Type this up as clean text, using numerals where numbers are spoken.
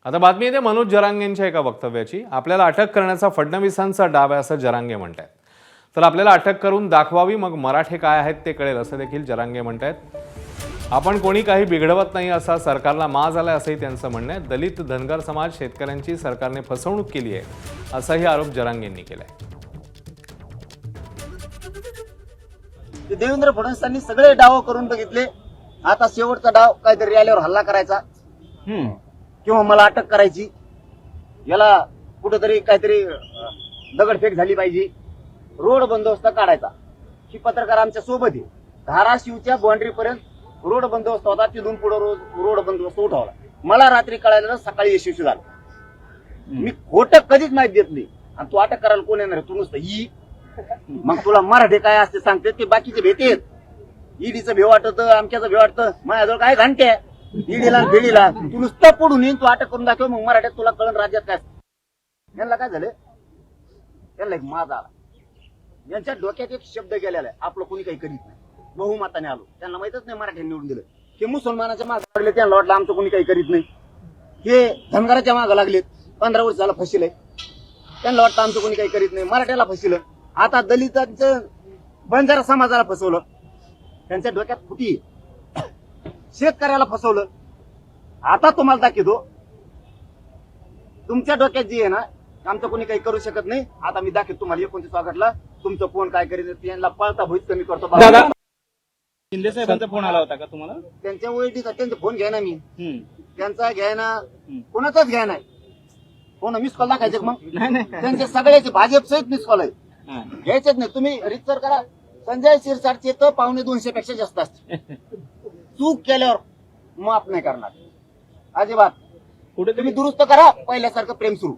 आता बातमी येते मनोज जरांगेंच्या एका वक्तव्याची। आपल्याला अटक करण्याचा फडणवीसांचा डाव आहे असं जरांगे म्हणतात। तर आपल्याला अटक करून दाखवावी, मग मराठे काय आहेत ते कळेल असं देखील जरांगे म्हणतात। आपण कोणी काही बिघडवत नाही असा सरकारला माज आलाय असंही त्यांचं म्हणणं आहे। दलित, धनगर समाज, शेतकऱ्यांची सरकारने फसवणूक केली आहे असाही आरोप जरांगेंनी केलाय। देवेंद्र फडणवीसांनी सगळे डाव करून बघितले। आता शेवटचा डाव काहीतरी रॅलीवर हल्ला करायचा किंवा मला अटक करायची, याला कुठेतरी काहीतरी दगडफेक झाली पाहिजे, रोड बंदोबस्त काढायचा। ही पत्रकार आमच्या सोबत आहे। धाराशिवच्या बाउंड्री पर्यंत रोड बंदोबस्त होता, तिथून पुढे रोड बंदोबस्त उठवला। मला रात्री कळायला सकाळी यशस्वी झाला। मी खोटं कधीच माहिती देत नाही। आणि तू अटक करायला कोण येणार आहे? तू नुसतं ई मग तुला मराठी काय असते सांगते ते बाकीचे भेटेत। ईडीचं भेव वाटत, आमच्याचं भेव वाटतं, माझ्याजवळ काय घंटे ईडीला भेडीला तू नुसतं पडून येईन, तू अटक करून दाखव, मग मराठ्यात तुला कळण राज्यात काय। यांना काय झालं, यांना एक माज आला। यांच्या डोक्यात एक शब्द गेलेला आहे, आपलं कोणी काही करीत नाही, बहुमताने आलो। त्यांना माहितच नाही मराठ्यांनी निवडून दिलं। हे मुसलमानाच्या मागे लागले, त्यांना वाटलं आमचं कोणी काही करीत नाही। हे धनगराच्या मागे लागलेत, 15 वर्ष झालं फसिलंय, त्यांना वाटतं आमचं कोणी काही करीत नाही। मराठ्याला फसिलं, आता दलितांचं बंजारा समाजाला फसवलं, त्यांच्या डोक्यात फुटी। शेतकऱ्याला फसवलं, आता तुम्हाला दाखवतो तुमच्या डोक्यात जी आहे ना, आमचं कोणी काही करू शकत नाही। आता मी दाखवतो तुम्हाला 29 ऑगस्टला तुमचं कोण काय करीत, यांना पळता भूत कमी करतो। शिंदे साहेबांचा फोन आला होता का तुम्हाला? त्यांच्या ओळखीचा त्यांचा फोन घ्या ना, मी त्यांचा घ्या ना, कोणाचाच घ्या नाही फोन। मिस कॉल दाखायचे मग त्यांचे सगळ्याचे भाजप सहित मिस कॉल आहे, घ्यायचेच नाही। तुम्ही रितसर करा, संजय शिरसाटचे तर 250 पेक्षा जास्त असते। चूक केल्यावर माफ नाही करणार अजिबात। कुठे तुम्ही दुरुस्त करा, पहिल्यासारखं प्रेम सुरू।